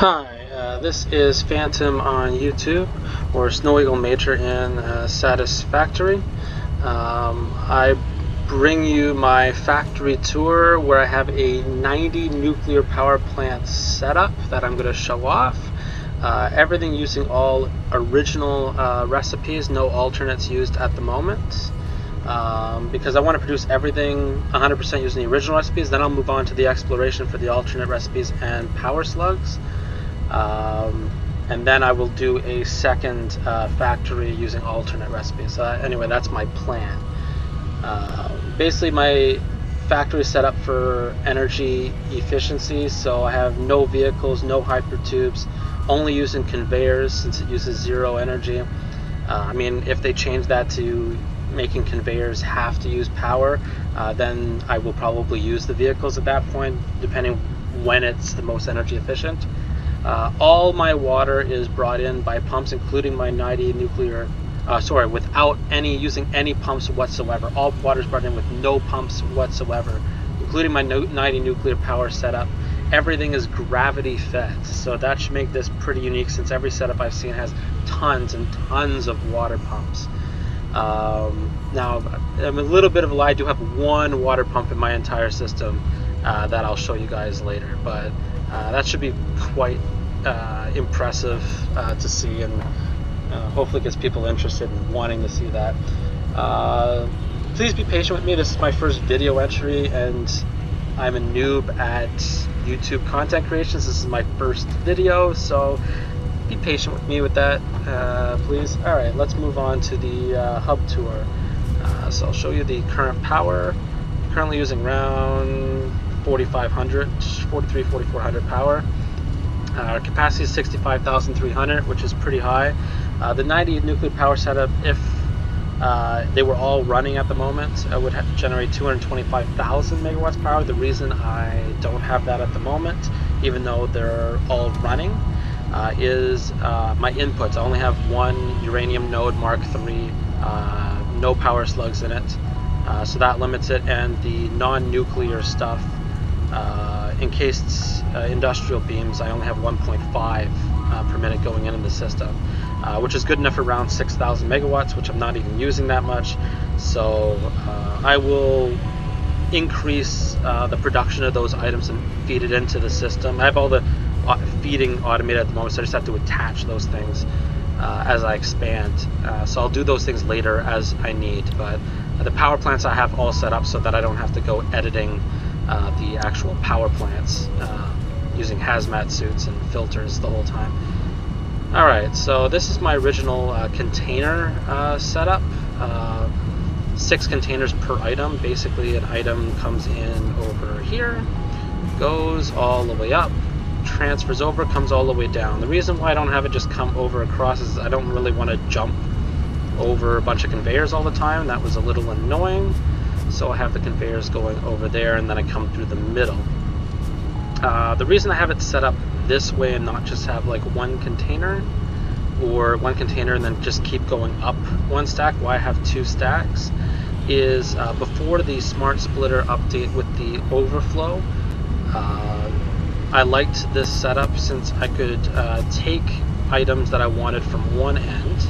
Hi, this is Phantom on YouTube, or Snow Eagle Major in Satisfactory. I bring you my factory tour where I have a 90 nuclear power plant setup that I'm going to show off. Everything using all original recipes, no alternates used at the moment. Because I want to produce everything 100% using the original recipes. Then I'll move on to the exploration for the alternate recipes and power slugs. And then I will do a second factory using alternate recipes. Anyway, that's my plan. Basically, my factory is set up for energy efficiency, so I have no vehicles, no hypertubes, only using conveyors since it uses zero energy. I mean, if they change that to making conveyors have to use power, then I will probably use the vehicles at that point, depending when it's the most energy efficient. All my water is brought in by pumps, including my 90 nuclear, without using any pumps whatsoever. All water is brought in with no pumps whatsoever, including my 90 nuclear power setup. Everything is gravity fed, so that should make this pretty unique since every setup I've seen has tons and tons of water pumps. Now, I'm a little bit of a lie. I do have one water pump in my entire system that I'll show you guys later, but that should be quite impressive to see, and hopefully gets people interested in wanting to see that. Please be patient with me. This is my first video entry, and I'm a noob at YouTube content creations. This is my first video, so be patient with me with that, please. Alright, let's move on to the hub tour. So I'll show you the current power. Currently using around 4400 power. Our capacity is 65,300, which is pretty high. The 90 nuclear power setup, if they were all running at the moment, would generate 225,000 megawatts power. The reason I don't have that at the moment, even though they're all running, is my inputs. I only have one uranium node Mark III, no power slugs in it, so that limits it, and the non-nuclear stuff, encased industrial beams, I only have 1.5 per minute going in the system, which is good enough for around 6,000 megawatts, which I'm not even using that much. So I will increase the production of those items and feed it into the system. I have all the feeding automated at the moment, so I just have to attach those things as I expand. So I'll do those things later as I need, but the power plants I have all set up so that I don't have to go editing the actual power plants using hazmat suits and filters the whole time. Alright, so this is my original container setup. 6 containers per item. Basically, an item comes in over here, goes all the way up, transfers over, comes all the way down. The reason why I don't have it just come over across is I don't really want to jump over a bunch of conveyors all the time. That was a little annoying. So I have the conveyors going over there, and then I come through the middle. The reason I have it set up this way and not just have like one container, or one container and then just keep going up one stack, why I have 2 stacks, is before the smart splitter update with the overflow, I liked this setup since I could take items that I wanted from one end,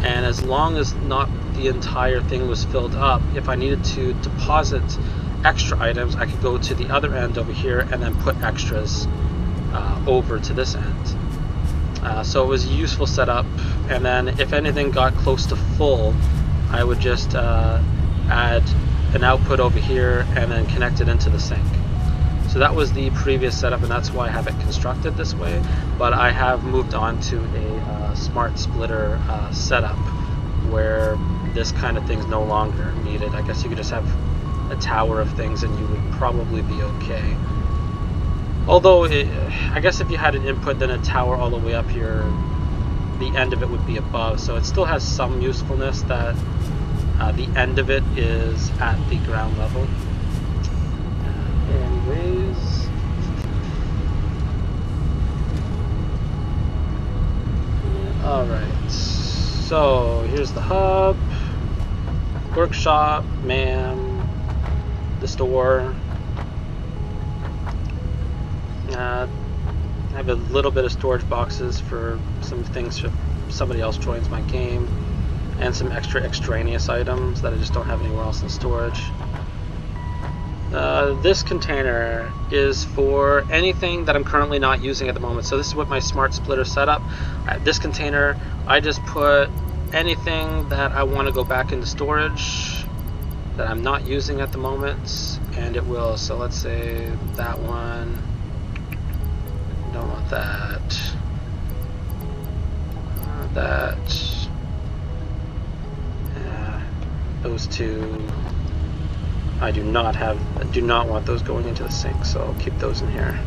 and as long as not the entire thing was filled up, if I needed to deposit extra items, I could go to the other end over here and then put extras over to this end. So it was a useful setup, and then if anything got close to full, I would just add an output over here and then connect it into the sink. So that was the previous setup, and that's why I have it constructed this way, but I have moved on to a smart splitter setup where this kind of thing is no longer needed. I guess you could just have a tower of things and you would probably be okay. Although, I guess if you had an input, then a tower all the way up here, the end of it would be above, so it still has some usefulness that the end of it is at the ground level. Anyways, alright, so here's the hub, workshop, ma'am, the store. I have a little bit of storage boxes for some things if somebody else joins my game, and some extra extraneous items that I just don't have anywhere else in storage. This container is for anything that I'm currently not using at the moment. So this is what my smart splitter setup. This container, I just put anything that I want to go back into storage that I'm not using at the moment, and it will. So let's say that one, don't want that, that, those two. I do not want those going into the sink, so I'll keep those in here.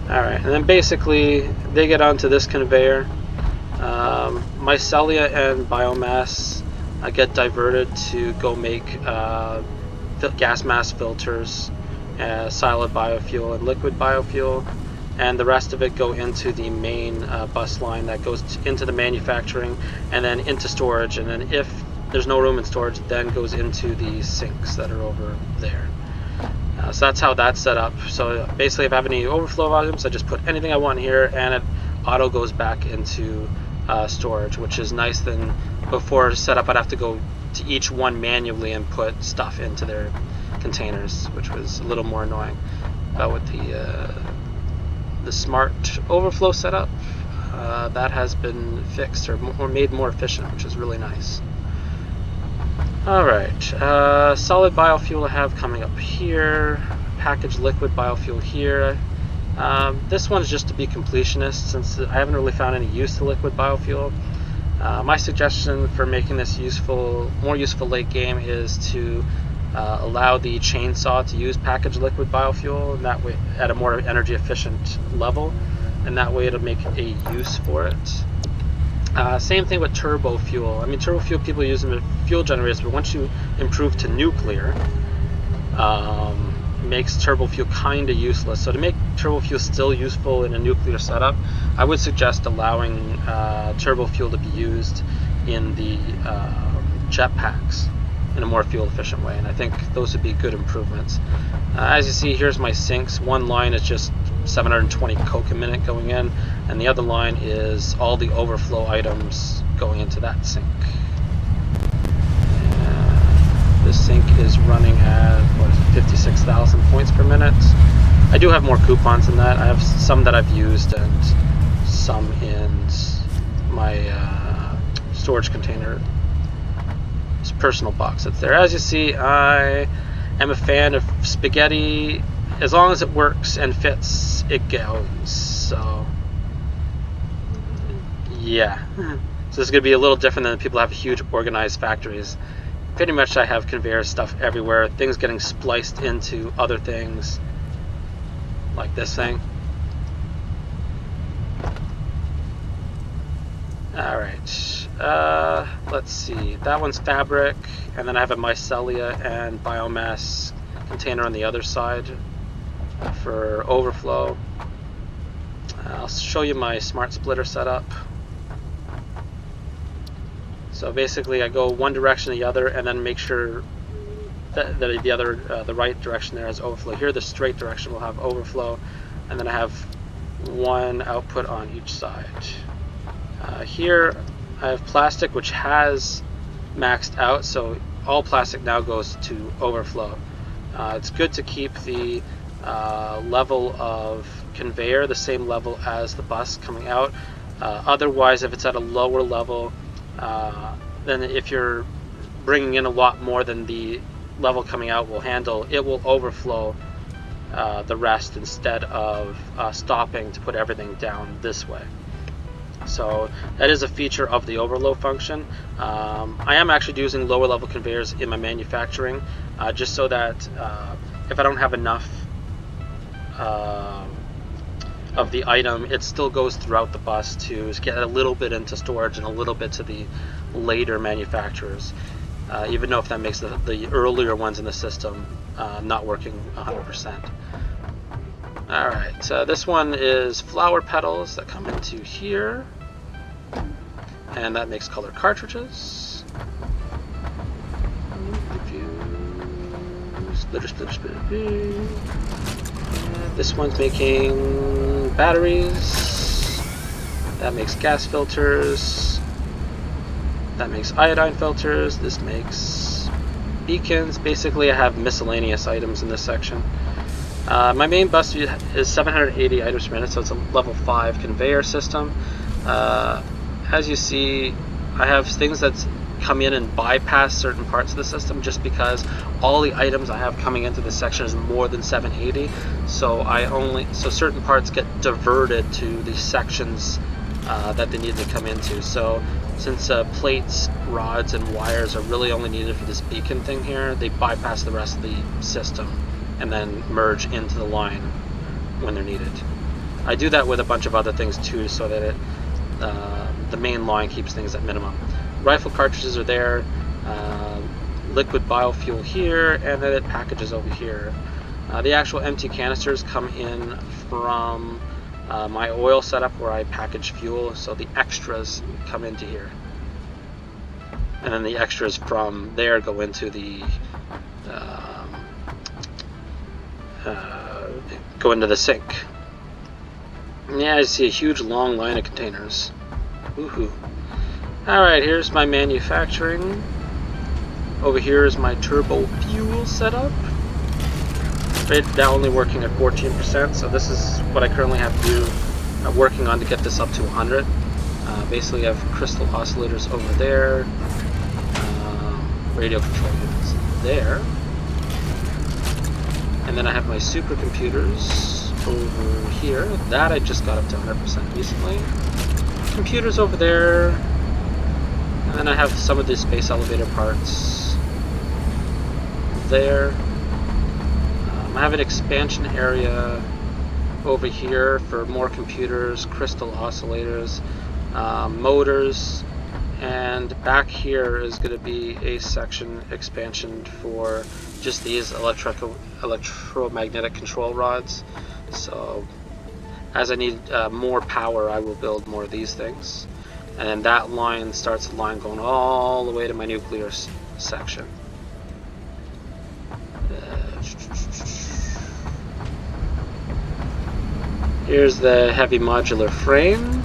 Alright, and then basically they get onto this conveyor. Mycelia and biomass get diverted to go make gas mask filters, solid biofuel and liquid biofuel, and the rest of it go into the main bus line that goes into the manufacturing and then into storage, and then if there's no room in storage, then goes into the sinks that are over there. So that's how that's set up. So basically if I have any overflow items, I just put anything I want here and it auto goes back into storage, which is nice. Than before setup, I'd have to go to each one manually and put stuff into their containers, which was a little more annoying. But with the smart overflow setup, that has been fixed or made more efficient, which is really nice. Alright, solid biofuel I have coming up here, packaged liquid biofuel here. This one's just to be completionist, since I haven't really found any use to liquid biofuel. My suggestion for making this more useful late game is to allow the chainsaw to use packaged liquid biofuel, and that way at a more energy efficient level, and that way it'll make a use for it. Same thing with turbo fuel. I mean, turbo fuel, people use them in fuel generators, but once you improve to nuclear, makes turbo fuel kind of useless. So to make turbo fuel still useful in a nuclear setup, I would suggest allowing turbo fuel to be used in the jetpacks in a more fuel efficient way, and I think those would be good improvements. As you see, here's my sinks. One line is just 720 coke a minute going in, and the other line is all the overflow items going into that sink. This sink is running at 56,000 points per minute. I do have more coupons than that. I have some that I've used and some in my storage container personal box that's there. As you see, I am a fan of spaghetti. As long as it works and fits, it goes. So yeah. So this is going to be a little different than people have huge organized factories. Pretty much I have conveyor stuff everywhere, things getting spliced into other things, like this thing. Alright, let's see, that one's fabric, and then I have a mycelia and biomass container on the other side for overflow. I'll show you my smart splitter setup. So basically I go one direction or the other, and then make sure that the right direction there has overflow. Here the straight direction will have overflow, and then I have one output on each side. Here I have plastic, which has maxed out, so all plastic now goes to overflow. It's good to keep the level of conveyor the same level as the bus coming out. Otherwise, if it's at a lower level, then if you're bringing in a lot more than the level coming out will handle, it will overflow the rest instead of stopping to put everything down this way. So that is a feature of the overflow function. I am actually using lower level conveyors in my manufacturing, just so that if I don't have enough of the item, it still goes throughout the bus to get a little bit into storage and a little bit to the later manufacturers, even though if that makes the earlier ones in the system not working 100%. Alright, this one is flower petals that come into here, and that makes color cartridges. Splitter, splitter, splitter. This one's making batteries. That makes gas filters. That makes iodine filters. This makes beacons. Basically, I have miscellaneous items in this section. My main bus is 780 items per minute, so it's a level 5 conveyor system. As you see, I have things that come in and bypass certain parts of the system just because all the items I have coming into this section is more than 780. So certain parts get diverted to the sections that they need to come into. So since plates, rods, and wires are really only needed for this beacon thing here, they bypass the rest of the system and then merge into the line when they're needed. I do that with a bunch of other things too, so that the main line keeps things at minimum. Rifle cartridges are there, liquid biofuel here, and then it packages over here. The actual empty canisters come in from my oil setup where I package fuel, so the extras come into here. And then the extras from there go into the sink. Yeah, I see a huge long line of containers. Woohoo. Alright, here's my manufacturing. Over here is my turbo fuel setup. Right now only working at 14%, so this is what I currently have to do, working on to get this up to 100. Basically I have crystal oscillators over there, radio control units there, and then I have my supercomputers over here. That I just got up to 100% recently. Computers over there, and then I have some of the space elevator parts there. I have an expansion area over here for more computers, crystal oscillators, motors, and back here is going to be a section expansion for just these electromagnetic control rods. So as I need more power, I will build more of these things. And then that line starts the line going all the way to my nuclear section. Here's the heavy modular frame.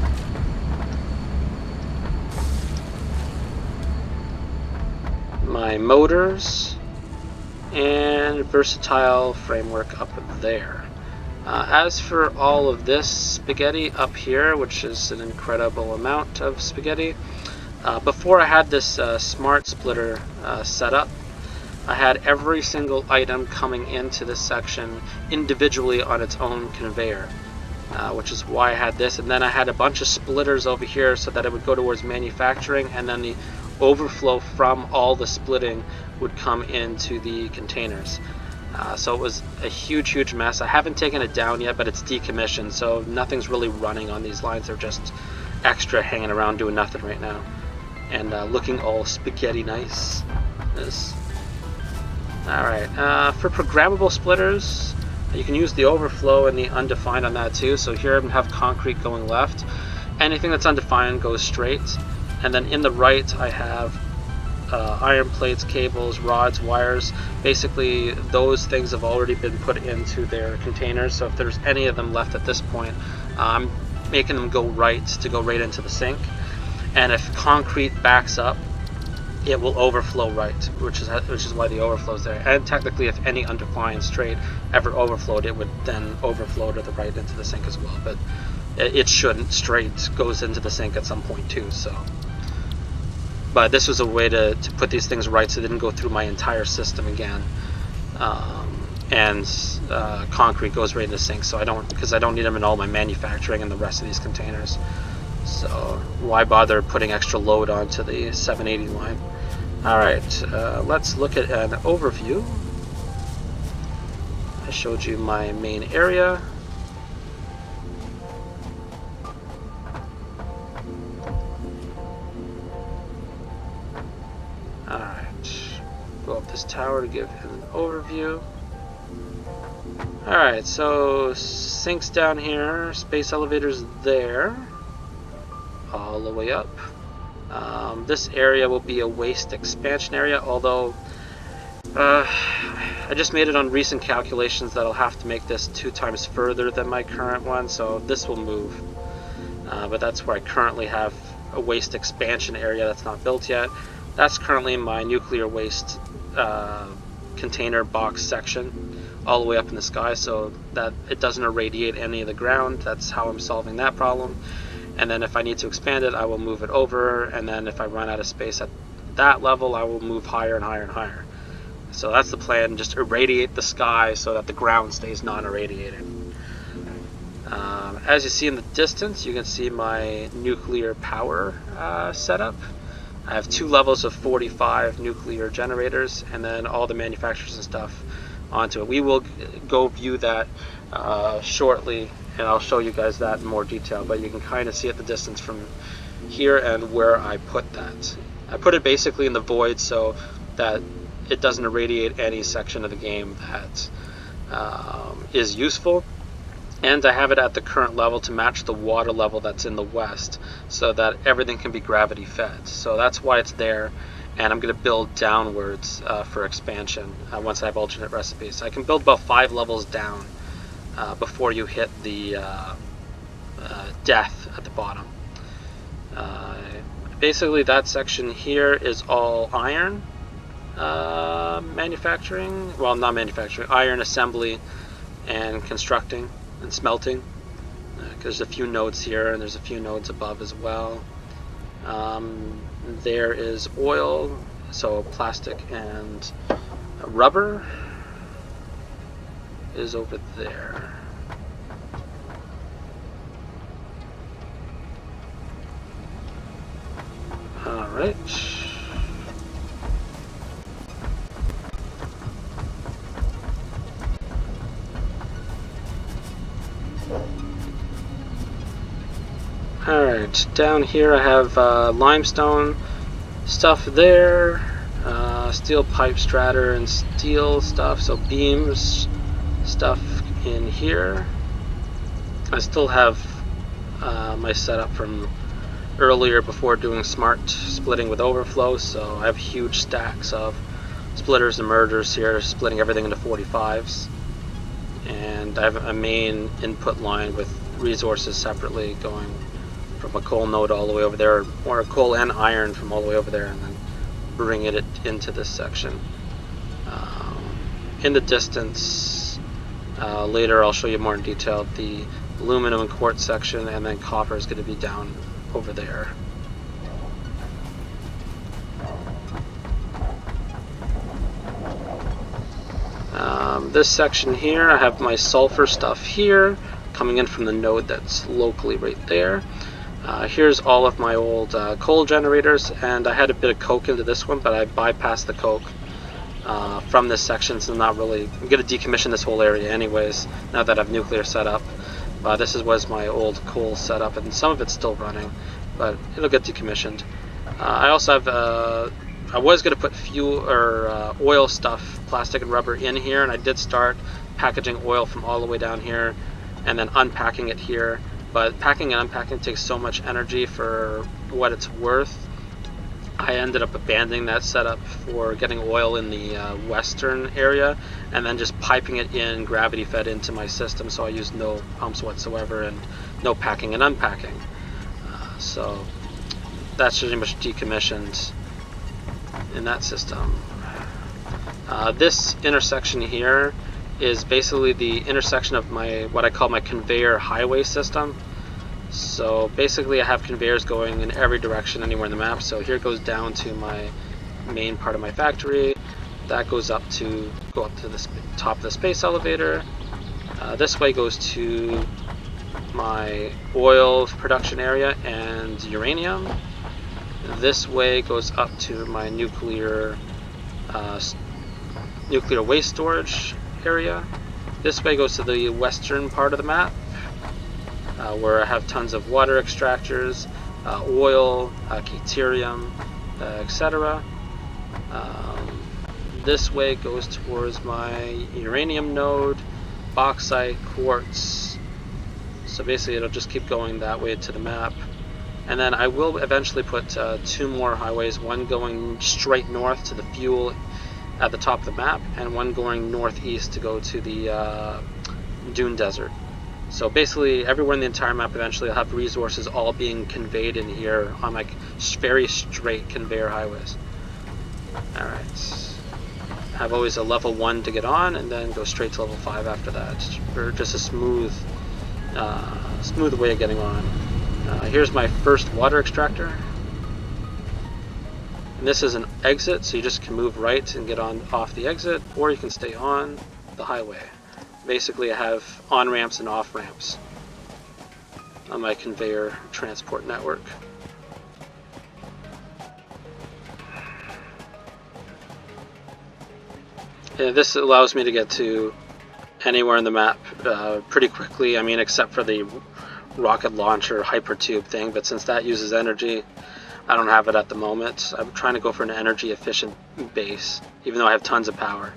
My motors and versatile framework up there. As for all of this spaghetti up here, which is an incredible amount of spaghetti, before I had this smart splitter set up, I had every single item coming into this section individually on its own conveyor, which is why I had this. And then I had a bunch of splitters over here so that it would go towards manufacturing, and then the overflow from all the splitting would come into the containers. So it was a huge mess. I haven't taken it down yet, but it's decommissioned, so nothing's really running on these lines. They're just extra hanging around doing nothing right now, and looking all spaghetti nice. Alright, for programmable splitters, you can use the overflow and the undefined on that too. So here I have concrete going left. Anything that's undefined goes straight. And then in the right I have iron plates, cables, rods, wires. Basically those things have already been put into their containers. So if there's any of them left at this point, I'm making them go right to go right into the sink. And if concrete backs up, it will overflow right, which is why the overflow is there. And technically, if any undefined straight ever overflowed, it would then overflow to the right into the sink as well. But it shouldn't. Straight goes into the sink at some point too. So, but this was a way to put these things right, so it didn't go through my entire system again. And concrete goes right into the sink, so I don't need them in all my manufacturing and the rest of these containers. So why bother putting extra load onto the 780 line? Alright, let's look at an overview. I showed you my main area. Alright, go up this tower to give an overview. Alright, so sinks down here, space elevators there, all the way up. This area will be a waste expansion area, although I just made it on recent calculations that I'll have to make this 2 times further than my current one, so this will move. But that's where I currently have a waste expansion area that's not built yet. That's currently my nuclear waste container box section, all the way up in the sky, so that it doesn't irradiate any of the ground. That's how I'm solving that problem. And then if I need to expand it, I will move it over, and then if I run out of space at that level, I will move higher and higher and higher. So that's the plan, just irradiate the sky so that the ground stays non-irradiated. As you see in the distance, you can see my nuclear power setup. I have 2 levels of 45 nuclear generators, and then all the manufacturers and stuff onto it. We will go view that shortly, and I'll show you guys that in more detail, but you can kind of see at the distance from here and where I put that. I put it basically in the void so that it doesn't irradiate any section of the game that is useful. And I have it at the current level to match the water level that's in the west so that everything can be gravity fed. So that's why it's there, and I'm going to build downwards for expansion once I have alternate recipes. I can build about 5 levels down before you hit the death at the bottom. Basically that section here is all iron manufacturing, well, not manufacturing, iron assembly and constructing and smelting. There's a few nodes here, and there's a few nodes above as well. There is oil, so plastic and rubber is over there. Alright. Alright, down here I have limestone stuff there, steel pipe stratter and steel stuff, so beams stuff in here. I still have my setup from earlier before doing smart splitting with overflow, so I have huge stacks of splitters and mergers here, splitting everything into 45s. And I have a main input line with resources separately going from a coal node all the way over there, or a coal and iron from all the way over there, and then bringing it into this section. In the distance, later I'll show you more in detail, the aluminum and quartz section, and then copper is going to be down over there. This section here, I have my sulfur stuff here, coming in from the node that's locally right there. Here's all of my old coal generators, and I had a bit of coke into this one, but I bypassed the coke from this section, so I'm going to decommission this whole area anyways, now that I have nuclear set up. This was my old coal setup, and some of it's still running, but it'll get decommissioned. I also have, I was going to put fuel or oil stuff, plastic and rubber in here, and I did start packaging oil from all the way down here, and then unpacking it here. But packing and unpacking takes so much energy for what it's worth. I ended up abandoning that setup for getting oil in the western area, and then just piping it in, gravity fed into my system, so I used no pumps whatsoever and no packing and unpacking. So that's pretty much decommissioned in that system. This intersection here is basically the intersection of my, what I call my conveyor highway system. So basically I have conveyors going in every direction anywhere in the map. So here goes down to my main part of my factory. That goes up to the top of the space elevator. This way goes to my oil production area and uranium. This way goes up to my nuclear waste storage area. This way goes to the western part of the map, where I have tons of water extractors, oil, deuterium, etc. This way goes towards my uranium node, bauxite, quartz. So basically it'll just keep going that way to the map. And then I will eventually put 2 more highways, one going straight north to the fuel at the top of the map, and one going northeast to go to the Dune Desert. So basically, everywhere in the entire map eventually will have resources all being conveyed in here on like very straight conveyor highways. Alright. Have always a level 1 to get on, and then go straight to level 5 after that, for just a smooth way of getting on. Here's my first water extractor. And this is an exit, so you just can move right and get on off the exit, or you can stay on the highway. Basically, I have on-ramps and off-ramps on my conveyor transport network. And this allows me to get to anywhere in the map pretty quickly. I mean, except for the rocket launcher hypertube thing, but since that uses energy, I don't have it at the moment. I'm trying to go for an energy efficient base, even though I have tons of power.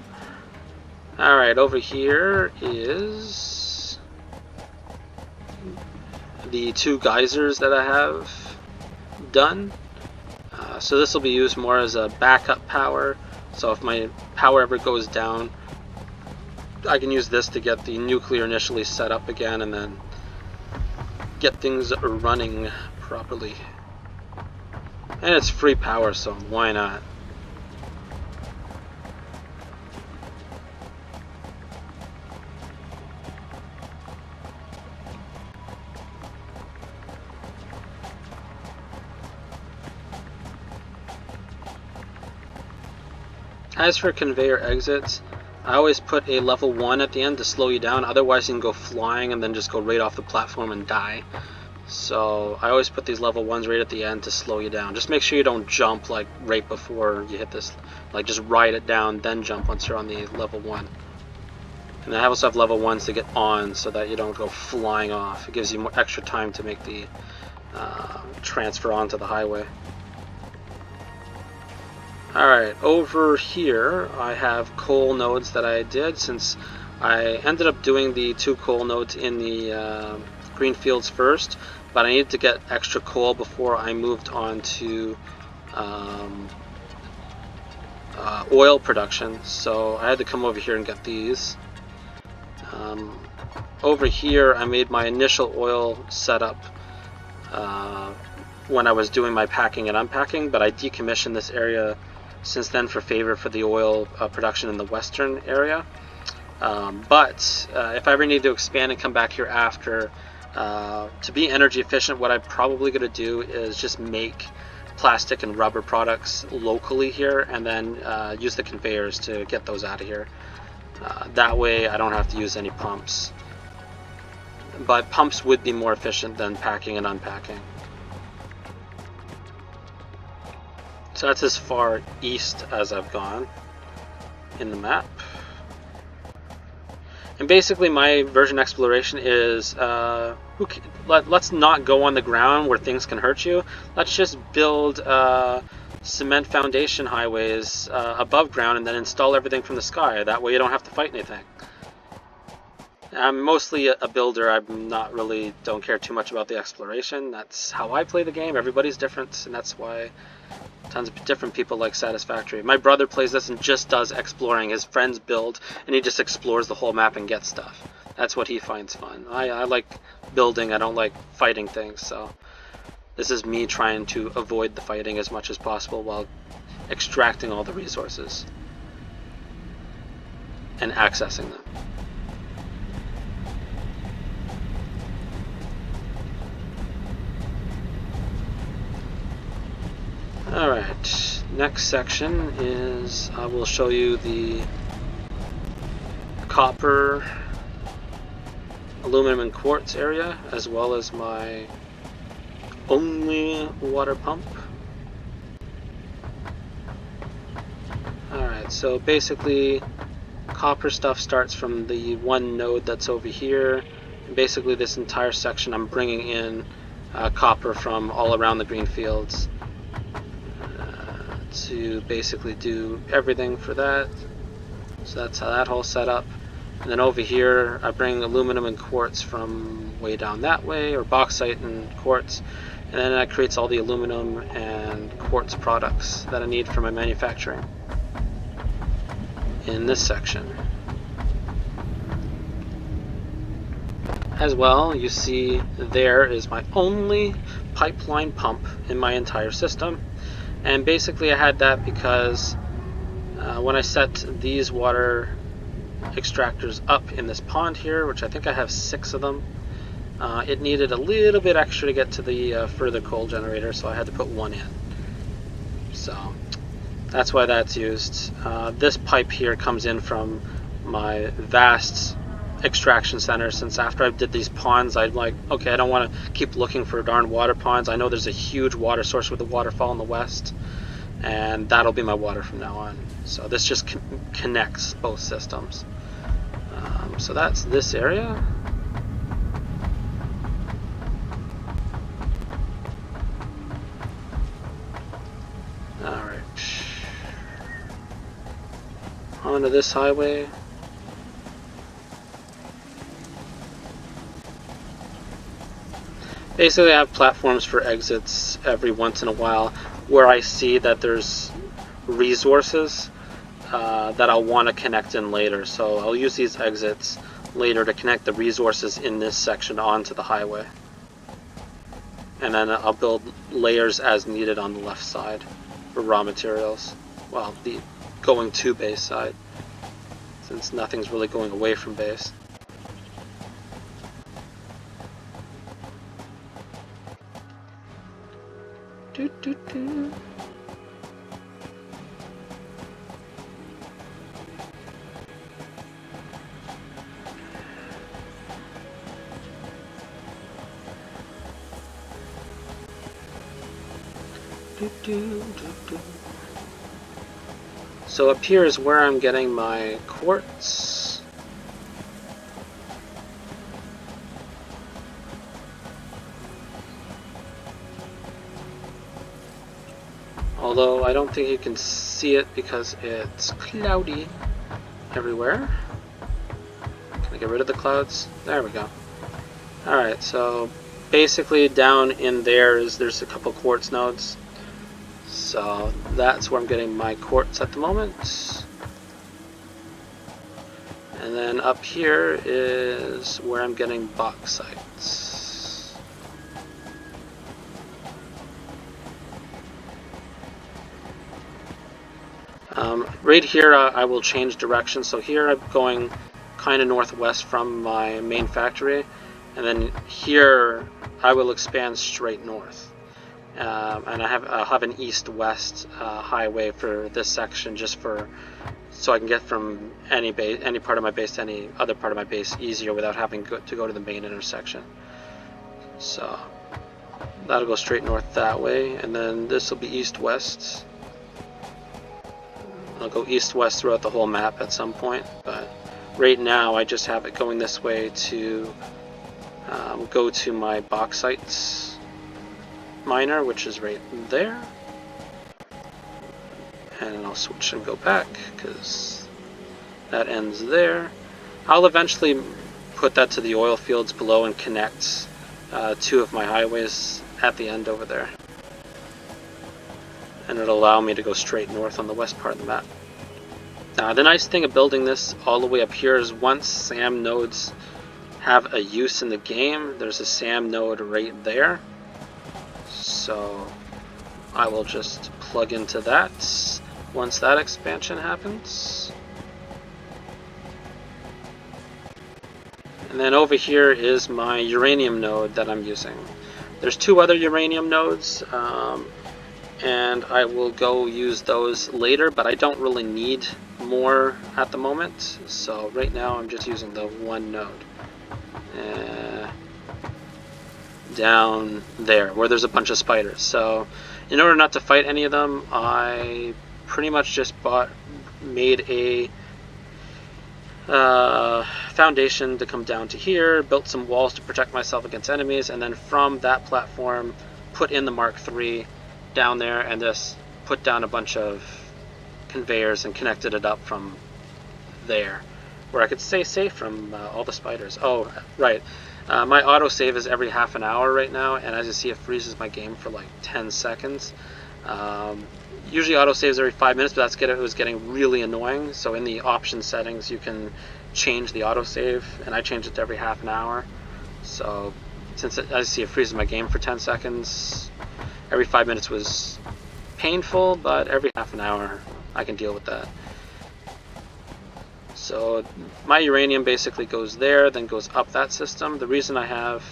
Alright, over here is the 2 geysers that I have done. So this will be used more as a backup power. So if my power ever goes down, I can use this to get the nuclear initially set up again and then get things running properly. And it's free power, so why not? As for conveyor exits, I always put a level 1 at the end to slow you down, otherwise you can go flying and then just go right off the platform and die. So I always put these level 1s right at the end to slow you down. Just make sure you don't jump like right before you hit this, like just ride it down, then jump once you're on the level 1. And I also have level 1s to get on so that you don't go flying off. It gives you more extra time to make the transfer onto the highway. Alright, over here I have coal nodes that I did, since I ended up doing the 2 coal nodes in the green fields first, but I needed to get extra coal before I moved on to oil production, so I had to come over here and get these. Over here I made my initial oil setup when I was doing my packing and unpacking, but I decommissioned this area since then for favor for the oil production in the western area. But if I ever need to expand and come back here after, to be energy efficient, what I'm probably going to do is just make plastic and rubber products locally here, and then use the conveyors to get those out of here. That way I don't have to use any pumps. But pumps would be more efficient than packing and unpacking. So that's as far east as I've gone in the map. And basically my version exploration is, let's not go on the ground where things can hurt you. Let's just build cement foundation highways above ground and then install everything from the sky. That way you don't have to fight anything. I'm mostly a builder. I'm not really, don't care too much about the exploration. That's how I play the game. Everybody's different, and that's why tons of different people like Satisfactory. My brother plays this and just does exploring. His friends build, and he just explores the whole map and gets stuff. That's what he finds fun. I like building. I don't like fighting things, so this is me trying to avoid the fighting as much as possible while extracting all the resources and accessing them. Alright, next section is I will show you the copper, aluminum and quartz area, as well as my only water pump. Alright, so basically copper stuff starts from the one node that's over here. And basically this entire section I'm bringing in copper from all around the green fields to basically do everything for that. So that's how that whole setup. And then over here I bring aluminum and quartz from way down that way, or bauxite and quartz, and then that creates all the aluminum and quartz products that I need for my manufacturing. in this section. As well, you see there is my only pipeline pump in my entire system. And basically I had that because when I set these water extractors up in this pond here, which I think I have 6 of them, it needed a little bit extra to get to the further coal generator, so I had to put 1 in. So that's why that's used. This pipe here comes in from my vast extraction center, since after I did these ponds, I'm like, okay, I don't want to keep looking for darn water ponds. I know there's a huge water source with a waterfall in the west, and that'll be my water from now on. So this just connects both systems. So that's this area. Alright. Onto this highway. Basically I have platforms for exits every once in a while where I see that there's resources that I'll want to connect in later. So I'll use these exits later to connect the resources in this section onto the highway. And then I'll build layers as needed on the left side for raw materials. Well, the going to base side, since nothing's really going away from base. Do, do, do. So up here is where I'm getting my quartz. Although I don't think you can see it because it's cloudy everywhere. Can I get rid of the clouds? There we go. Alright, so basically down in there's a couple quartz nodes. So that's where I'm getting my quartz at the moment. And then up here is where I'm getting bauxite. Right here I will change direction. So here I'm going kind of northwest from my main factory. And then here I will expand straight north. And I'll have an east-west highway for this section, just so I can get from any part of my base to any other part of my base easier without having to go to the main intersection. So that'll go straight north that way, and then this will be east-west. I'll go east-west throughout the whole map at some point, but right now I just have it going this way to go to my bauxite miner, which is right there, and I'll switch and go back because that ends there. I'll eventually put that to the oil fields below and connect 2 of my highways at the end over there, and it'll allow me to go straight north on the west part of the map. Now the nice thing of building this all the way up here is once SAM nodes have a use in the game, there's a SAM node right there. So I will just plug into that once that expansion happens. And then over here is my uranium node that I'm using. There's 2 other uranium nodes, and I will go use those later, but I don't really need more at the moment. So right now I'm just using the 1 node. Down there where there's a bunch of spiders. So in order not to fight any of them, I pretty much just made a foundation to come down to here, built some walls to protect myself against enemies, and then from that platform put in the Mark III down there, and just put down a bunch of conveyors and connected it up from there where I could stay safe from all the spiders. Oh, right. My autosave is every half an hour right now, and as you see, it freezes my game for like 10 seconds. Usually autosaves every 5 minutes, but it was getting really annoying. So in the option settings, you can change the autosave, and I changed it to every half an hour. So since I see it freezes my game for 10 seconds, every 5 minutes was painful, but every half an hour I can deal with that. So my uranium basically goes there, then goes up that system. The reason I have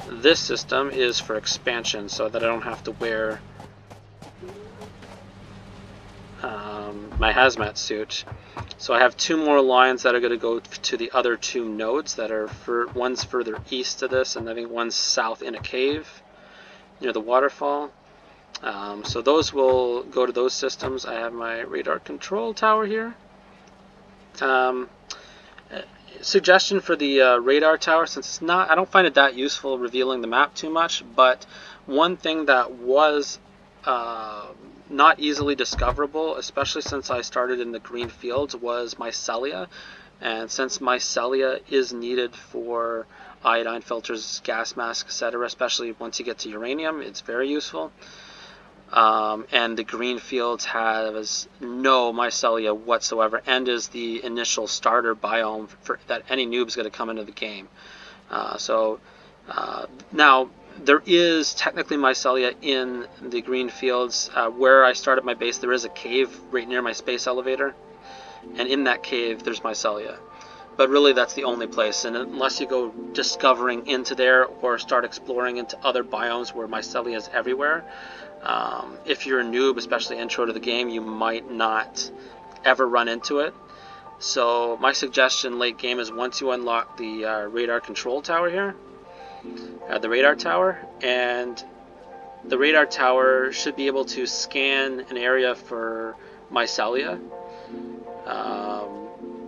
this system is for expansion, so that I don't have to wear my hazmat suit. So I have 2 more lines that are going to go to the other 2 nodes that are one's further east of this, and I think one's south in a cave near the waterfall. So those will go to those systems. I have my radar control tower here. Suggestion for the radar tower, since it's not, I don't find it that useful revealing the map too much, but one thing that was not easily discoverable, especially since I started in the green fields, was mycelia. And since mycelia is needed for iodine filters, gas masks, etc., especially once you get to uranium, it's very useful. And the green fields has no mycelia whatsoever, and is the initial starter biome for that any noob's going to come into the game. Now there is technically mycelia in the green fields. Where I started my base, there is a cave right near my space elevator, and in that cave there's mycelia. But really that's the only place, and unless you go discovering into there or start exploring into other biomes where mycelia is everywhere, if you're a noob, especially intro to the game, you might not ever run into it. So my suggestion late game is once you unlock the radar control tower here, the radar tower, and the radar tower should be able to scan an area for mycelia,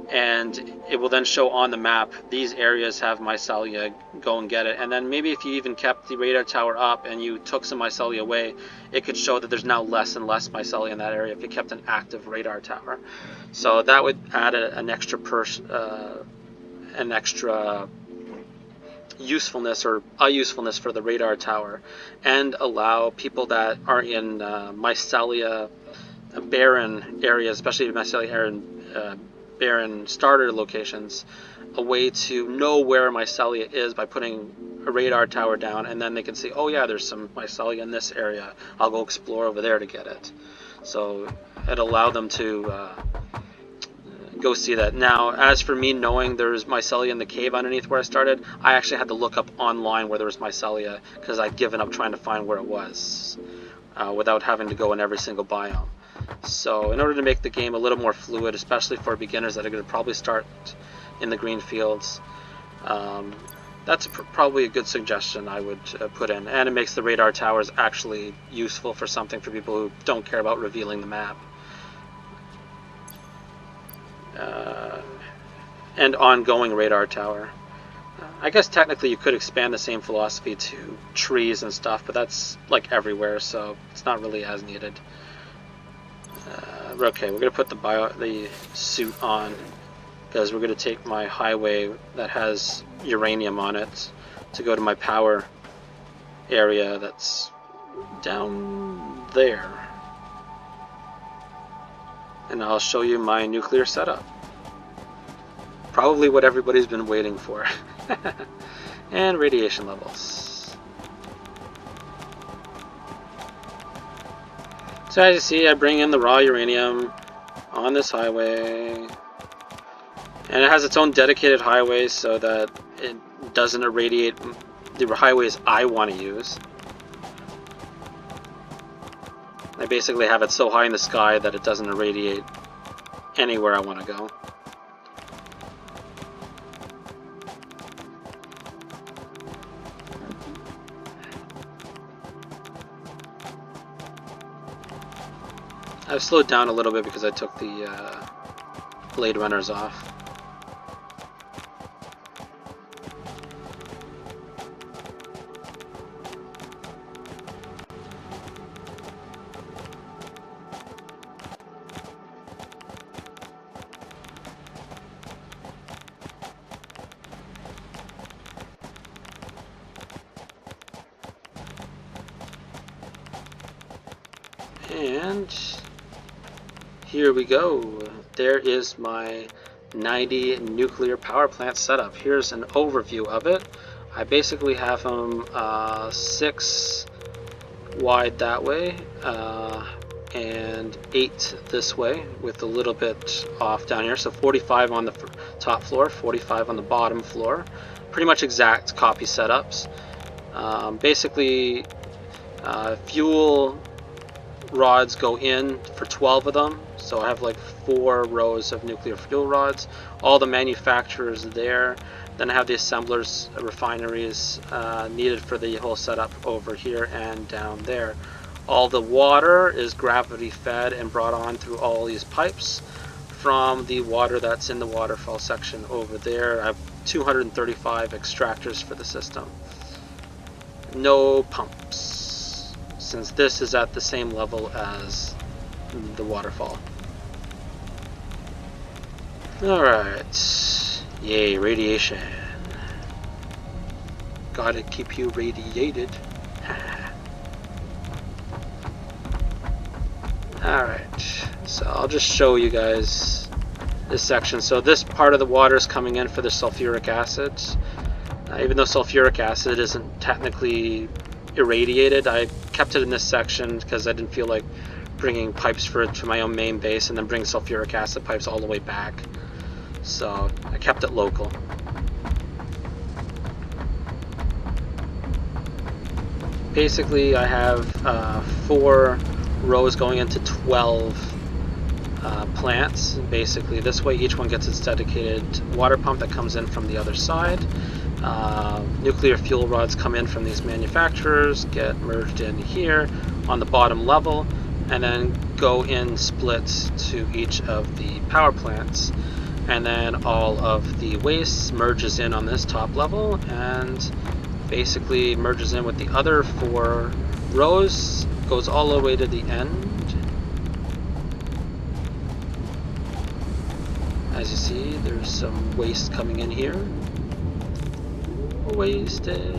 and it will then show on the map these areas have mycelia, go and get it. And then maybe if you even kept the radar tower up and you took some mycelia away, it could show that there's now less and less mycelia in that area if you kept an active radar tower. So that would add an extra usefulness or a usefulness for the radar tower, and allow people that are in mycelia barren areas, especially mycelia barren starter locations, a way to know where mycelia is by putting a radar tower down, and then they can see, oh yeah, there's some mycelia in this area, I'll go explore over there to get it. So it allowed them to go see that. Now, as for me knowing there's mycelia in the cave underneath where I started, I actually had to look up online where there was mycelia, because I'd given up trying to find where it was, without having to go in every single biome. So in order to make the game a little more fluid, especially for beginners that are going to probably start in the green fields, that's probably a good suggestion I would put in. And it makes the radar towers actually useful for something for people who don't care about revealing the map. And ongoing radar tower. I guess technically you could expand the same philosophy to trees and stuff, but that's like everywhere, so it's not really as needed. Okay, we're going to put the suit on, because we're going to take my highway that has uranium on it to go to my power area that's down there. And I'll show you my nuclear setup. Probably what everybody's been waiting for. And radiation levels. So as you see, I bring in the raw uranium on this highway, and it has its own dedicated highway so that it doesn't irradiate the highways I want to use. I basically have it so high in the sky that it doesn't irradiate anywhere I want to go. I've slowed down a little bit because I took the blade runners off. And here we go. There is my 90 nuclear power plant setup. Here's an overview of it. I basically have them 6 wide that way and 8 this way, with a little bit off down here. So 45 on the top floor, 45 on the bottom floor. Pretty much exact copy setups. Basically, fuel rods go in for 12 of them, so I have like 4 rows of nuclear fuel rods. All the manufacturers there. Then I have the assemblers, refineries needed for the whole setup over here and down there. All the water is gravity fed and brought on through all these pipes from the water that's in the waterfall section over there. I have 235 extractors for the system. No pumps, since this is at the same level as the waterfall. Alright, yay, radiation. Gotta keep you radiated. Alright, so I'll just show you guys this section. So this part of the water is coming in for the sulfuric acid. Even though sulfuric acid isn't technically irradiated, I kept it in this section because I didn't feel like bringing pipes for it to my own main base and then bring sulfuric acid pipes all the way back. So I kept it local. Basically, I have 4 rows going into 12 plants. Basically, this way each one gets its dedicated water pump that comes in from the other side. Nuclear fuel rods come in from these manufacturers, get merged in here on the bottom level, and then go in splits to each of the power plants. And then all of the waste merges in on this top level and basically merges in with the other 4 rows, goes all the way to the end. As you see, there's some waste coming in here. Wasted.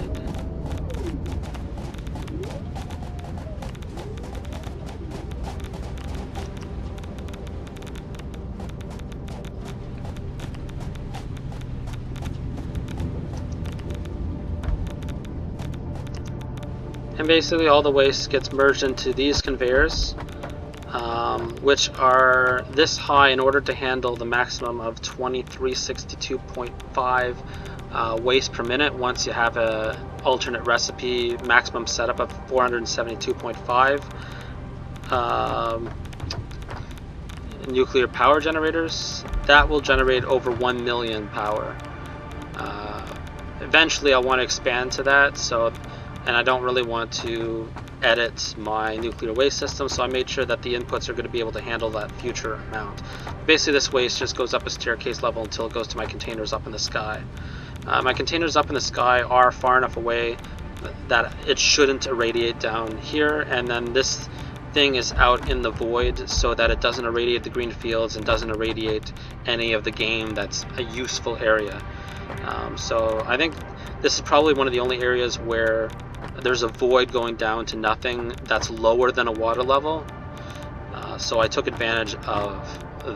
And basically all the waste gets merged into these conveyors, which are this high in order to handle the maximum of 2362.5 waste per minute. Once you have a alternate recipe maximum setup of 472.5 nuclear power generators, that will generate over 1 million power. Eventually I want to expand to that, and I don't really want to edit my nuclear waste system, so I made sure that the inputs are going to be able to handle that future amount. Basically, this waste just goes up a staircase level until it goes to my containers up in the sky. My containers up in the sky are far enough away that it shouldn't irradiate down here, and then this thing is out in the void so that it doesn't irradiate the green fields and doesn't irradiate any of the game that's a useful area. So I think this is probably one of the only areas where there's a void going down to nothing that's lower than a water level. So I took advantage of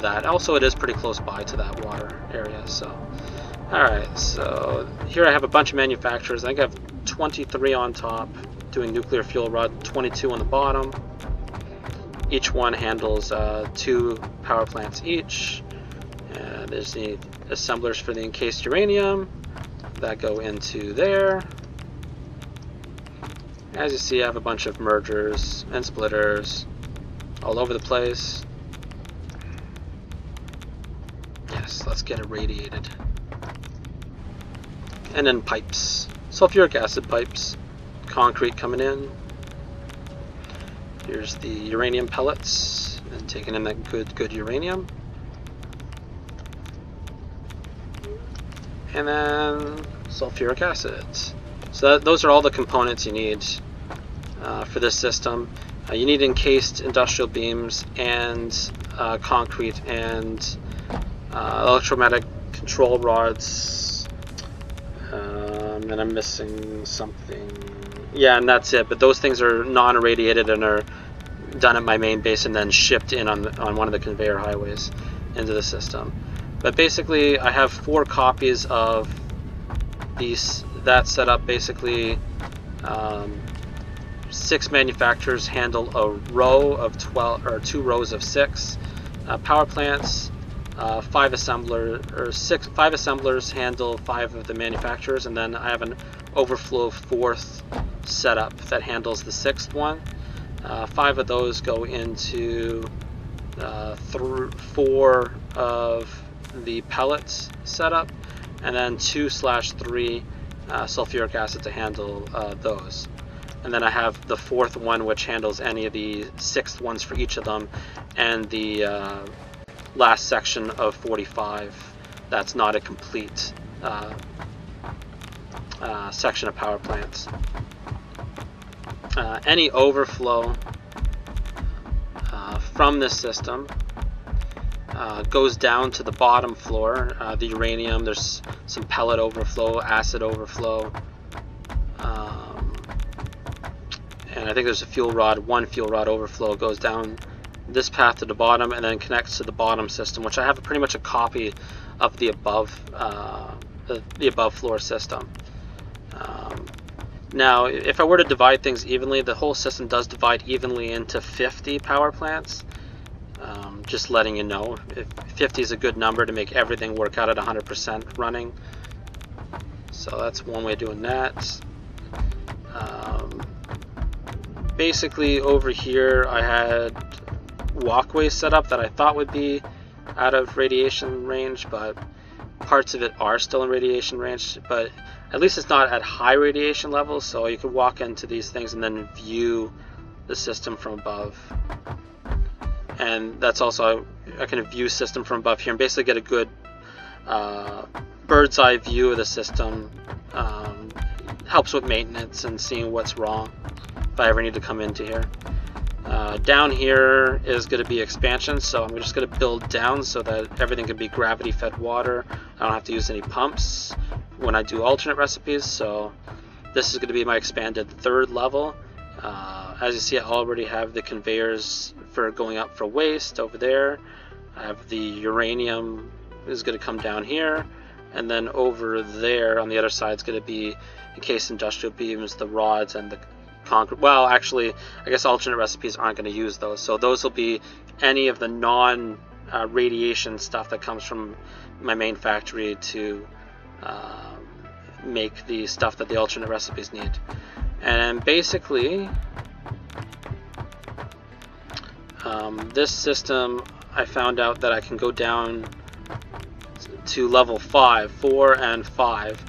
that. Also, it is pretty close by to that water area. So, alright, so here I have a bunch of manufacturers. I think I have 23 on top doing nuclear fuel rod, 22 on the bottom. Each one handles 2 power plants each. There's the assemblers for the encased uranium that go into there. As you see, I have a bunch of mergers and splitters all over the place. Yes, let's get irradiated. And then pipes. Sulfuric acid pipes. Concrete coming in. Here's the uranium pellets. And taking in that good uranium. And then sulfuric acid. So those are all the components you need for this system. You need encased industrial beams and concrete and electromagnetic control rods. And I'm missing something. Yeah, and that's it. But those things are non-irradiated and are done at my main base and then shipped in on one of the conveyor highways into the system. But basically, I have 4 copies of that setup. Basically, 6 manufacturers handle a row of 12 or 2 rows of 6 power plants. 5 assemblers handle 5 of the manufacturers, and then I have an overflow 4th setup that handles the 6th one. 5 of those go into 4 of the pellets setup, and then 2/3 sulfuric acid to handle those. And then I have the 4th one, which handles any of the 6th ones for each of them, and the last section of 45 that's not a complete section of power plants. Any overflow from this system goes down to the bottom floor. The uranium, there's some pellet overflow, acid overflow, and I think there's a fuel rod. One fuel rod overflow goes down this path to the bottom and then connects to the bottom system, which I have pretty much a copy of the above floor system. Now, if I were to divide things evenly, the whole system does divide evenly into 50 power plants. Just letting you know, if 50 is a good number to make everything work out at 100% running. So that's one way of doing that. Basically, over here I had walkways set up that I thought would be out of radiation range, but parts of it are still in radiation range, but at least it's not at high radiation levels, so you could walk into these things and then view the system from above. And that's also, I can view system from above here and basically get a good bird's eye view of the system. Helps with maintenance and seeing what's wrong if I ever need to come into here. Down here is going to be expansion, so I'm just going to build down so that everything can be gravity fed water. I don't have to use any pumps when I do alternate recipes, so this is going to be my expanded 3rd level. As you see, I already have the conveyors for going up for waste over there. I have the uranium is going to come down here, and then over there on the other side is going to be, in case industrial beams, the rods and the concrete. Well, actually, I guess alternate recipes aren't going to use those, so those will be any of the non-radiation stuff that comes from my main factory to make the stuff that the alternate recipes need. And basically, this system, I found out that I can go down to level 4 and 5.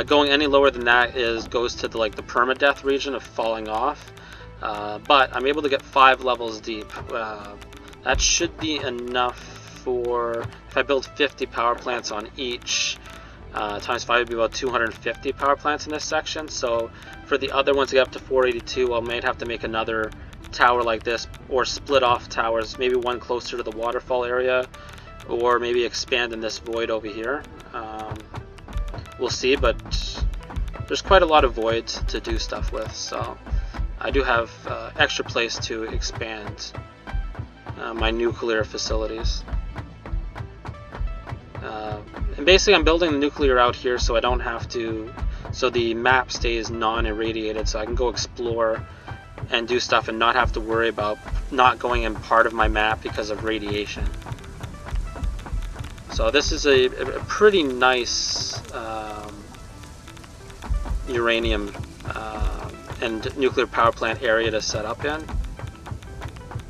Going any lower than that goes to the permadeath region of falling off. But I'm able to get 5 levels deep. That should be enough for, if I build 50 power plants on each, times 5 would be about 250 power plants in this section. So for the other ones to get up to 482, I might have to make another tower like this, or split off towers, maybe one closer to the waterfall area, or maybe expand in this void over here. We'll see, but there's quite a lot of voids to do stuff with, so I do have extra place to expand my nuclear facilities. And basically I'm building the nuclear out here so I don't have to, so the map stays non-irradiated, so I can go explore and do stuff and not have to worry about not going in part of my map because of radiation. So this is a pretty nice uranium and nuclear power plant area to set up in,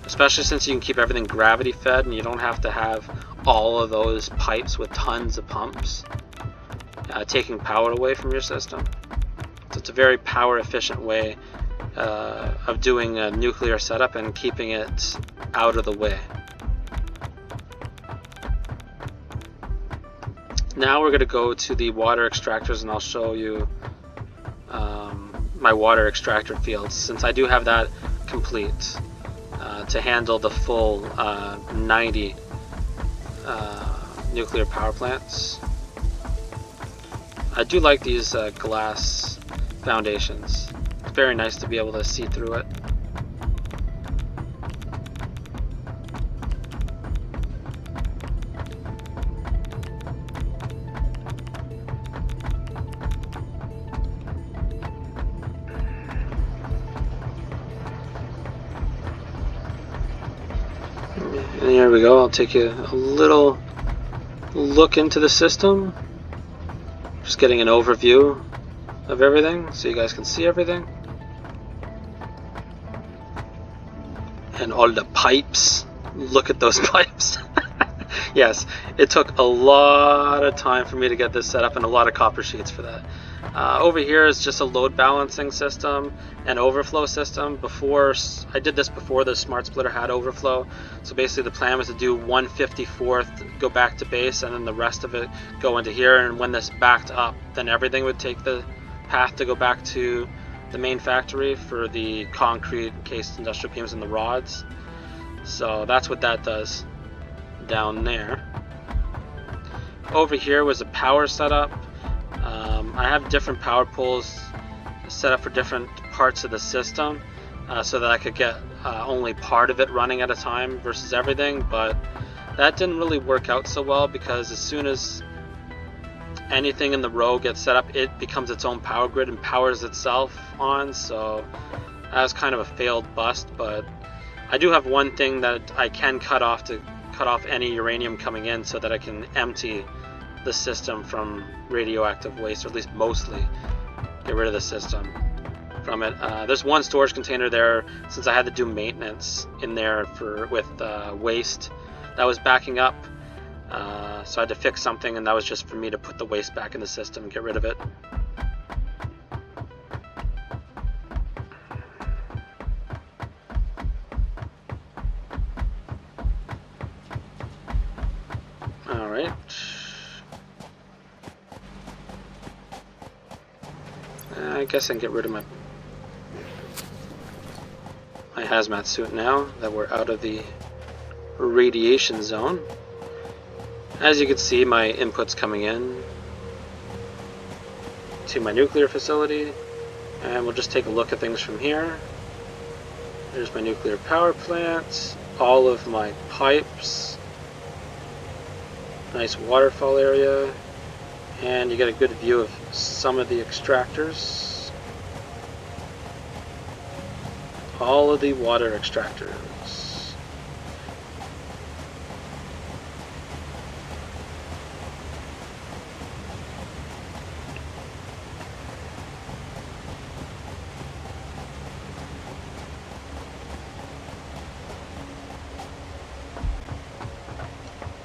especially since you can keep everything gravity fed and you don't have to have all of those pipes with tons of pumps taking power away from your system. So it's a very power efficient way of doing a nuclear setup and keeping it out of the way. Now we're going to go to the water extractors and I'll show you my water extractor fields, since I do have that complete to handle the full 90 nuclear power plants. I do like these glass foundations. It's very nice to be able to see through it. And here we go. I'll take you a little look into the system. Just getting an overview of everything so you guys can see everything. And all the pipes. Look at those pipes. Yes, it took a lot of time for me to get this set up and a lot of copper sheets for that. Over here is just a load balancing system and overflow system. Before I did this before the smart splitter had overflow. So basically the plan was to do 1/54th, go back to base, and then the rest of it go into here. And when this backed up, then everything would take the path to go back to the main factory for the concrete encased industrial beams and the rods. So that's what that does down there. Over here was a power setup. I have different power poles set up for different parts of the system so that I could get only part of it running at a time versus everything, but that didn't really work out so well because as soon as anything in the row gets set up, it becomes its own power grid and powers itself on, so that was kind of a failed bust. But I do have one thing that I can cut off to cut off any uranium coming in so that I can empty the system from radioactive waste, or at least mostly get rid of the system from it. There's one storage container there since I had to do maintenance in there with waste that was backing up, so I had to fix something, and that was just for me to put the waste back in the system and get rid of it. Alright. I guess I can get rid of my hazmat suit now that we're out of the radiation zone. As you can see, my input's coming in to my nuclear facility, and we'll just take a look at things from here. There's my nuclear power plant, all of my pipes, nice waterfall area, and you get a good view of some of the extractors. All of the water extractors.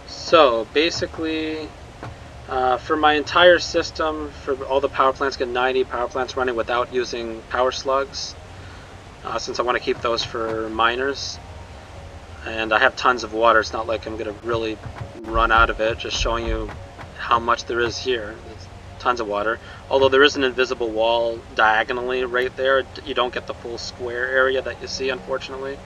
So basically, for my entire system, for all the power plants, get 90 power plants running without using power slugs, since I want to keep those for miners. And I have tons of water. It's not like I'm going to really run out of it, just showing you how much there is here. It's tons of water. Although there is an invisible wall diagonally right there, you don't get the full square area that you see, unfortunately.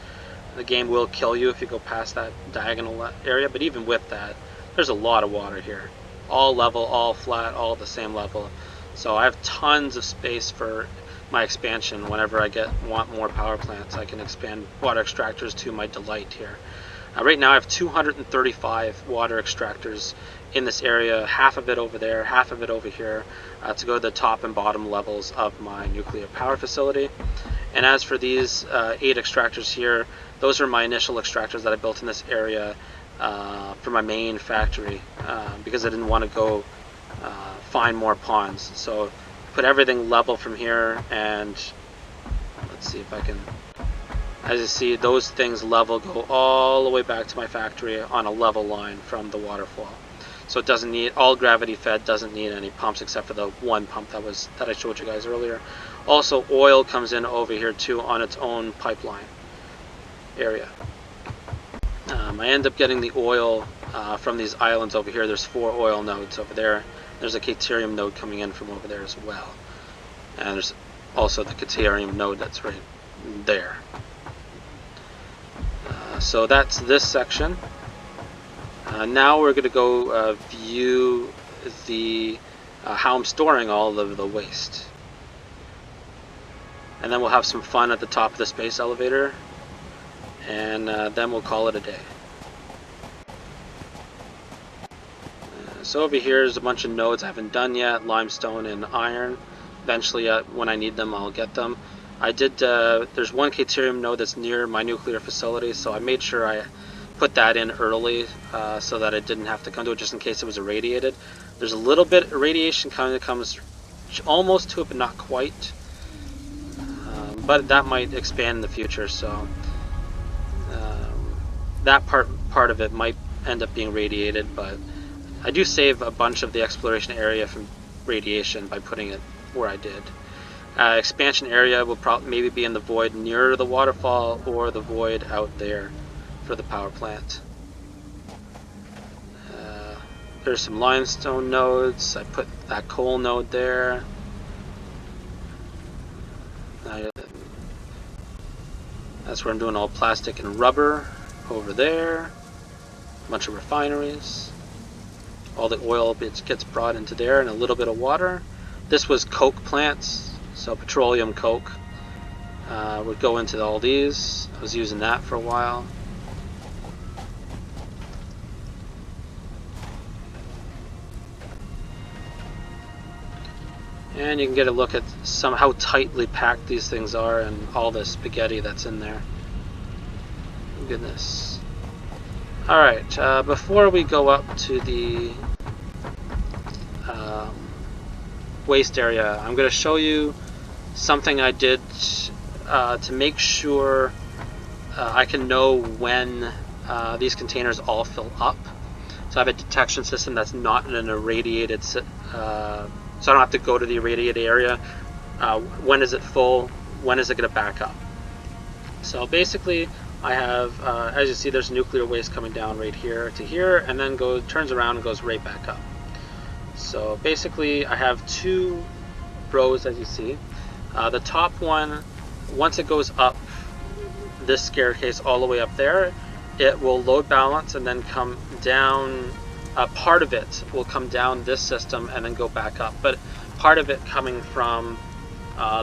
The game will kill you if you go past that diagonal area, but even with that, there's a lot of water here. All level, all flat, all at the same level. So I have tons of space for my expansion. Whenever I want more power plants, I can expand water extractors to my delight here. Right now I have 235 water extractors in this area, half of it over there, half of it over here, to go to the top and bottom levels of my nuclear power facility. And as for these 8 extractors here, those are my initial extractors that I built in this area for my main factory, because I didn't want to go find more ponds. So put everything level from here, and let's see if I can, as you see, those things level go all the way back to my factory on a level line from the waterfall. So it doesn't need, all gravity fed, doesn't need any pumps except for the one pump that I showed you guys earlier. Also, oil comes in over here too on its own pipeline area. I end up getting the oil from these islands over here. There's 4 oil nodes over there. There's a Caterium node coming in from over there as well. And there's also the Caterium node that's right there. So that's this section. Now we're going to go view the how I'm storing all of the waste. And then we'll have some fun at the top of the space elevator. And then we'll call it a day. So over here is a bunch of nodes I haven't done yet, limestone and iron. Eventually, when I need them, I'll get them. I did, there's one Caterium node that's near my nuclear facility, so I made sure I put that in early so that it didn't have to come to it just in case it was irradiated. There's a little bit of radiation kind of comes almost to it, but not quite. But that might expand in the future, so that part of it might end up being radiated, but I do save a bunch of the exploration area from radiation by putting it where I did. Expansion area will probably maybe be in the void near the waterfall or the void out there for the power plant. There's some limestone nodes. I put that coal node there. That's where I'm doing all plastic and rubber over there. A bunch of refineries. All the oil gets brought into there and a little bit of water. This was coke plants, so petroleum coke would go into all these. I was using that for a while. And you can get a look at how tightly packed these things are and all the spaghetti that's in there. Goodness. Alright, before we go up to the waste area, I'm going to show you something I did to make sure I can know when these containers all fill up. So I have a detection system that's not in an irradiated, so I don't have to go to the irradiated area. When is it full? When is it going to back up? So basically, I have, as you see, there's nuclear waste coming down right here to here, and then turns around and goes right back up. So basically, I have two rows, as you see. The top one, once it goes up this staircase all the way up there, it will load balance and then come down. Part of it will come down this system and then go back up, but part of it coming from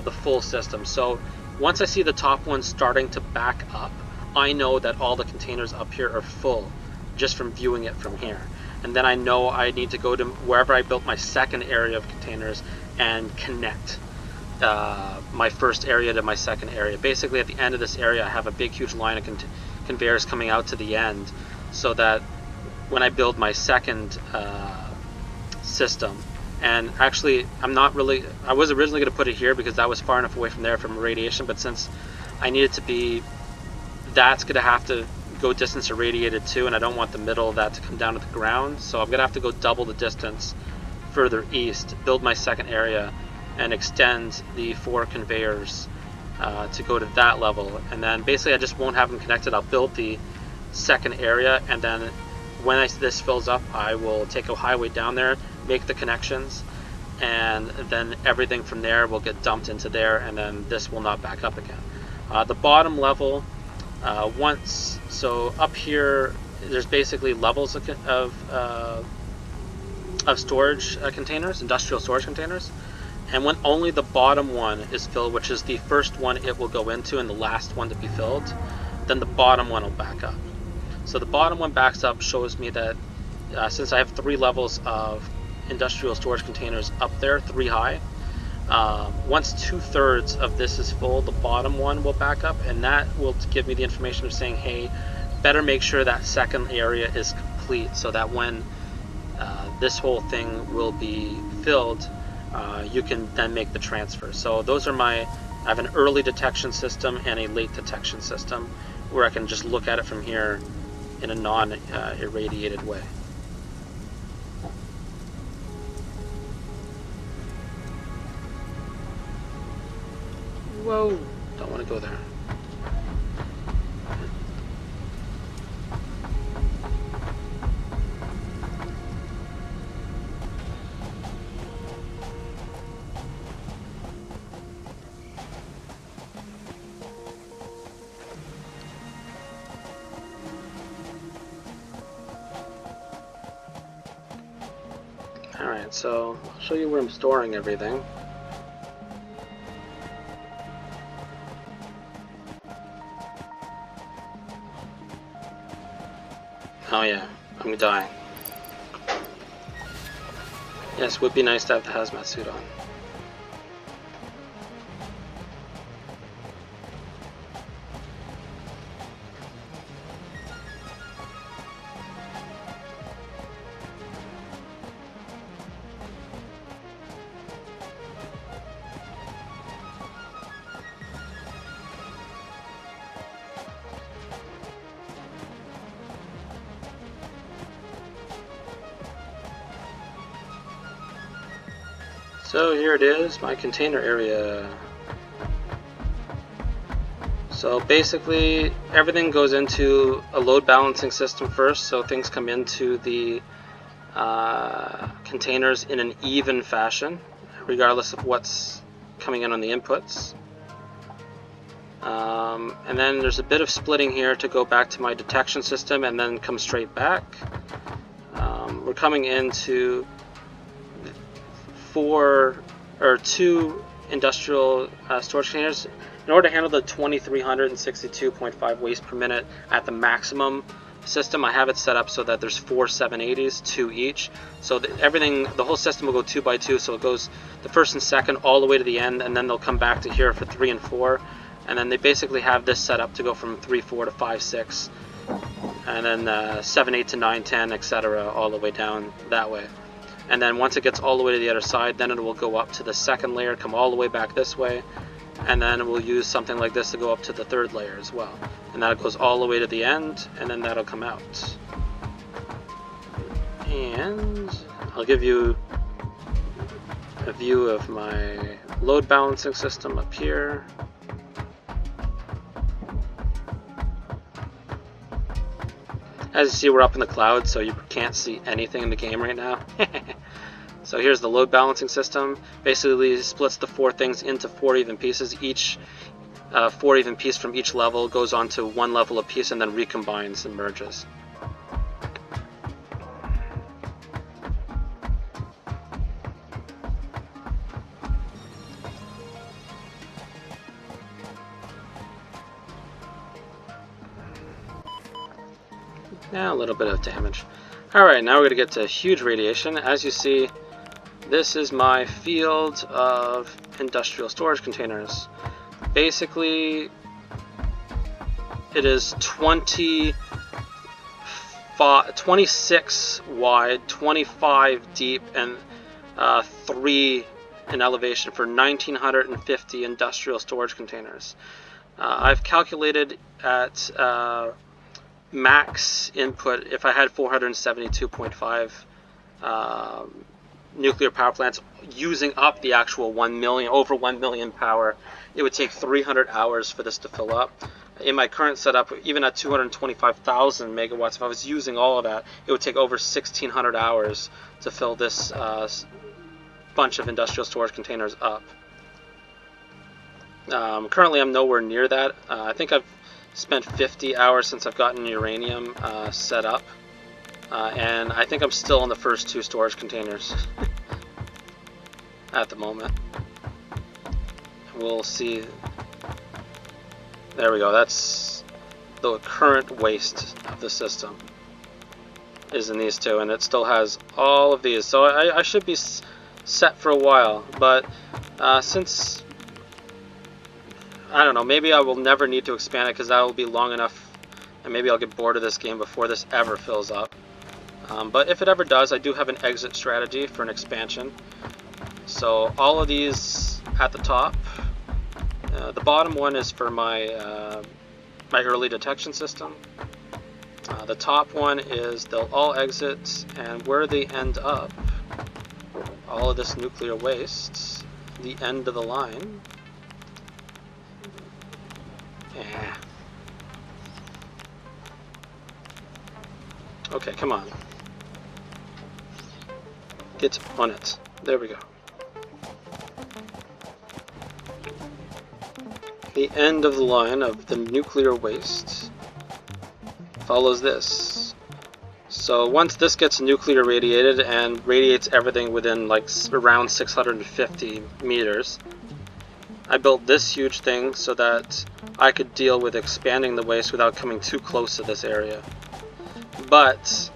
the full system. So once I see the top one starting to back up, I know that all the containers up here are full just from viewing it from here. And then I know I need to go to wherever I built my second area of containers and connect my first area to my second area. Basically, at the end of this area, I have a big, huge line of conveyors coming out to the end, so that when I build my second system, and actually, I was originally going to put it here because that was far enough away from there from radiation, but since I need it to be, that's going to have to go distance irradiated too, and I don't want the middle of that to come down to the ground, so I'm going to have to go double the distance further east, build my second area, and extend the 4 conveyors to go to that level. And then basically I just won't have them connected. I'll build the second area, and then when this fills up, I will take a highway down there, make the connections, and then everything from there will get dumped into there, and then this will not back up again. The bottom level, so up here, there's basically levels of storage containers, industrial storage containers. And when only the bottom one is filled, which is the first one it will go into and the last one to be filled, then the bottom one will back up. So the bottom one backs up, shows me that since I have 3 levels of industrial storage containers up there, 3 high, once 2/3 of this is full, the bottom one will back up, and that will give me the information of saying, hey, better make sure that second area is complete, so that when this whole thing will be filled, you can then make the transfer. So those are I have an early detection system and a late detection system where I can just look at it from here in a non-irradiated way. Whoa, don't want to go there. Alright, so I'll show you where I'm storing everything. Oh yeah, I'm dying. Yes, would be nice to have the hazmat suit on. So here it is, my container area. So basically everything goes into a load balancing system first, so things come into the containers in an even fashion, regardless of what's coming in on the inputs. And then there's a bit of splitting here to go back to my detection system and then come straight back. We're coming into two industrial storage containers. In order to handle the 2362.5 waste per minute at the maximum system, I have it set up so that there's 4 780s, 2 each. So the whole system will go 2 by 2, so it goes the first and second all the way to the end, and then they'll come back to here for 3 and 4. And then they basically have this set up to go from 3, 4 to 5, 6, and then 7, 8 to 9, 10, etc. all the way down that way. And then once it gets all the way to the other side, then it will go up to the second layer, come all the way back this way, and then we'll use something like this to go up to the third layer as well. And that goes all the way to the end, and then that'll come out. And I'll give you a view of my load balancing system up here. As you see, we're up in the clouds, so you can't see anything in the game right now. So here's the load balancing system. Basically, it splits the 4 things into 4 even pieces. Each 4 even piece from each level goes onto 1 level apiece and then recombines and merges. Yeah, a little bit of damage. Alright, now we're going to get to huge radiation. As you see, this is my field of industrial storage containers. Basically, it is 26 wide, 25 deep, and 3 in elevation for 1,950 industrial storage containers. I've calculated at max input, if I had 472.5 nuclear power plants using up the actual 1 million, over 1 million power, it would take 300 hours for this to fill up. In my current setup, even at 225,000 megawatts, if I was using all of that, it would take over 1,600 hours to fill this bunch of industrial storage containers up. Currently, I'm nowhere near that. I think I've spent 50 hours since I've gotten uranium set up, and I think I'm still in the first 2 storage containers at the moment. We'll see. There we go. That's the current waste of the system, is in these 2, and it still has all of these. So I should be set for a while, but since I don't know, maybe I will never need to expand it because that will be long enough, and maybe I'll get bored of this game before this ever fills up. But if it ever does, I do have an exit strategy for an expansion. So all of these at the top, the bottom one is for my my early detection system. The top one is they'll all exit, and where they end up, all of this nuclear waste, the end of the line. Yeah. Okay, come on. Get on it. There we go. The end of the line of the nuclear waste follows this. So once this gets nuclear radiated and radiates everything within like around 650 meters, I built this huge thing so that I could deal with expanding the waste without coming too close to this area. But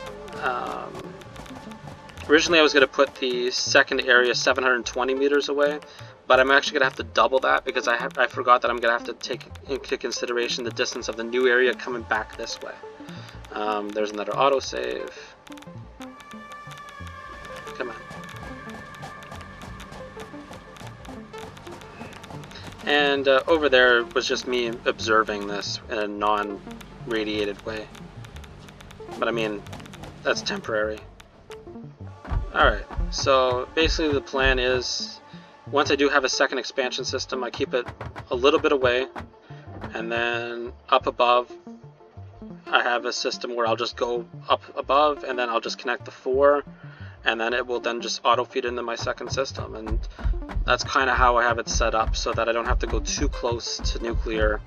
originally I was going to put the second area 720 meters away, but I'm actually going to have to double that because I forgot that I'm going to have to take into consideration the distance of the new area coming back this way. There's another autosave. Come on. And over there was just me observing this in a non-radiated way. But I mean, that's temporary. Alright. So basically the plan is, once I do have a second expansion system, I keep it a little bit away, and then up above I have a system where I'll just go up above, and then I'll just connect the 4, and then it will then just auto feed into my second system. And that's kind of how I have it set up, so that I don't have to go too close to nuclear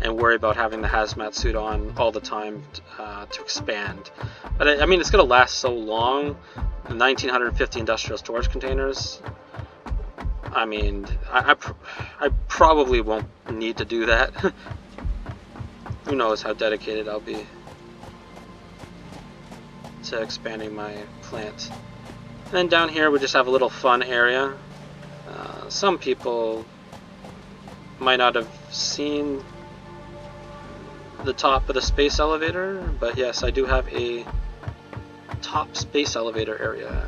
and worry about having the hazmat suit on all the time to expand. But I mean, it's going to last so long. The 1950 industrial storage containers, I mean, I probably won't need to do that. Who knows how dedicated I'll be to expanding my plant. And then down here we just have a little fun area. Some people might not have seen the top of the space elevator, but yes, I do have a top space elevator area.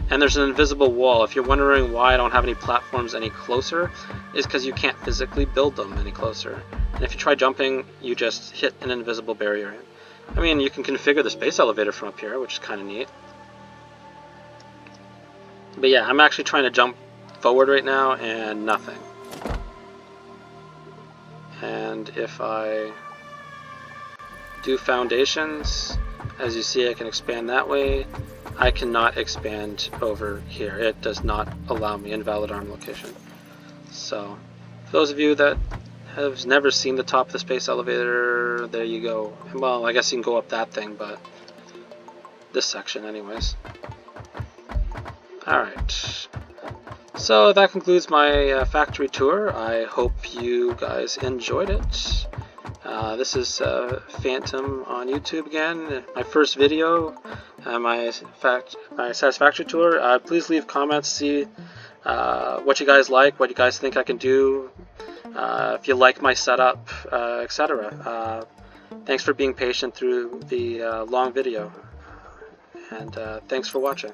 And there's an invisible wall. If you're wondering why I don't have any platforms any closer, is because you can't physically build them any closer. And if you try jumping, you just hit an invisible barrier. I mean, you can configure the space elevator from up here, which is kind of neat. But yeah, I'm actually trying to jump forward right now, and nothing. And if I do foundations, as you see, I can expand that way. I cannot expand over here. It does not allow me, invalid arm location. So, for those of you that have never seen the top of the space elevator, there you go. Well, I guess you can go up that thing, but this section anyways. Alright. So that concludes my factory tour. I hope you guys enjoyed it. This is Phantom on YouTube again. My first video, my Satisfactory tour. Please leave comments, see what you guys like, what you guys think I can do, if you like my setup, etc. Thanks for being patient through the long video, and thanks for watching.